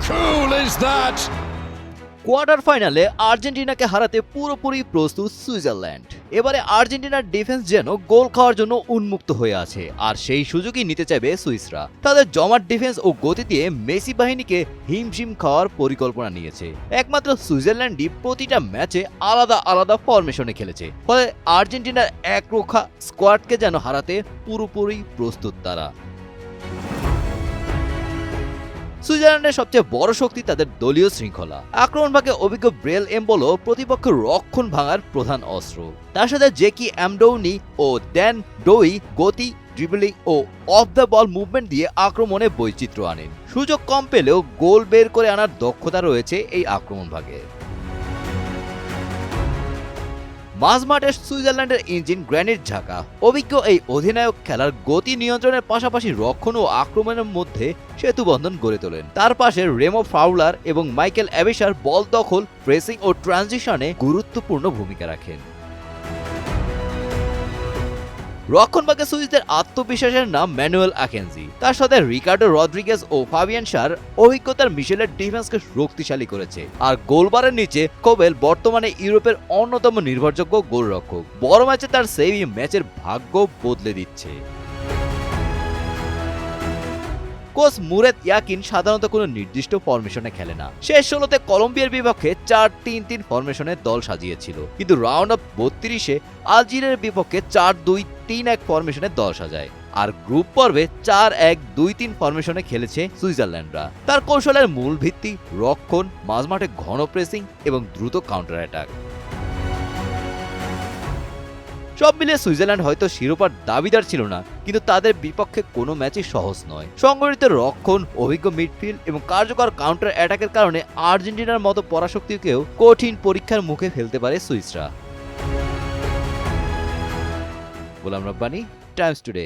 cool is that? Quarter ফাইনালে আর্জেন্টিনাকে হারাতে পুরোপুরি প্রস্তুত সুইজারল্যান্ড। এবারে আর্জেন্টিনার ডিফেন্স যেন গোল খাওয়ার জন্য উন্মুক্ত হয়ে আছে, আর সেই সুযোগই নিতে চাইবে সুইসরা। তাদের জমাট ডিফেন্স ও গতি দিয়ে মেসি বাহিনীকে হিমশিম খাওয়ার পরিকল্পনা নিয়েছে। একমাত্র সুইজারল্যান্ডই প্রতিটা ম্যাচে আলাদা আলাদা ফরমেশনে খেলেছে, ফলে আর্জেন্টিনার একরোখা স্কোয়াডকে যেন হারাতে পুরোপুরি প্রস্তুত তারা। সুইজারল্যান্ডের সবচেয়ে বড় শক্তি তাদের দলীয় শৃঙ্খলা। আক্রমণ ভাগে অভিজ্ঞ ব্রেল এমবোলো প্রতিপক্ষের রক্ষণ ভাঙার প্রধান অস্ত্র। তার সাথে জেকি অ্যামডৌনি ও ড্যান ডোই গতি, ড্রিবলিং ও অফ দ্য বল মুভমেন্ট দিয়ে আক্রমণে বৈচিত্র্য আনেন। সুযোগ কম পেলেও গোল বের করে আনার দক্ষতা রয়েছে এই আক্রমণ ভাগে। মাঝমাঠের সুইজারল্যান্ডের ইঞ্জিন গ্র্যানিট ঝাঁকা। অভিজ্ঞ এই অধিনায়ক খেলার গতি নিয়ন্ত্রণের পাশাপাশি রক্ষণ ও আক্রমণের মধ্যে সেতুবন্ধন গড়ে তোলেন। তার পাশে রেমো ফাউলার এবং মাইকেল অ্যাবিসার বল দখল, প্রেসিং ও ট্রানজিশনে গুরুত্বপূর্ণ ভূমিকা রাখেন। রক্ষণভাগে সুইসদের আত্মবিশ্বাসের নাম ম্যানুয়েল আকেনজি। তার সাথে রিকার্ডো রদ্রিগেজ ও ফাবিয়ান শার অভিজ্ঞতার মিশেলের ডিফেন্সকে শক্তিশালী করেছে। আর গোলবারের নিচে কোবেল বর্তমানে ইউরোপের অন্যতম নির্ভরযোগ্য গোলরক্ষক। বড় ম্যাচে তার সেভই ম্যাচের ভাগ্য বদলে দিচ্ছে। কোচ মুরেত ইয়াকিন সাধারণত কোনো নির্দিষ্ট ফরমেশনে খেলে না। শেষ ১৬তে কলম্বিয়ার বিপক্ষে ৪-৩-৩ ফরমেশনে দল সাজিয়েছিল, কিন্তু রাউন্ড অফ ৩২-এ আলজেরিয়ার বিপক্ষে ৪-২-৩-১ ফরমেশনে দল সাজায়। আর গ্রুপ পর্বে ৪-১-২-৩ ফরমেশনে খেলেছে সুইজারল্যান্ডরা। তার কৌশলের মূল ভিত্তি রক্ষণ, মাঝমাঠে ঘন প্রেসিং এবং দ্রুত কাউন্টার অ্যাটাক। সব মিলিয়ে সুইজারল্যান্ড হয়তো শিরোপার দাবিদার ছিল না, কিন্তু তাদের বিপক্ষে কোনো ম্যাচই সহজ নয়। সংগঠিত রক্ষণ, অভিজ্ঞ মিডফিল্ড এবং কার্যকর কাউন্টার অ্যাটাকের কারণে আর্জেন্টিনার মতো পরাশক্তিকেও কঠিন পরীক্ষার মুখে ফেলতে পারে সুইসরা। Golam Rabbani, Times today.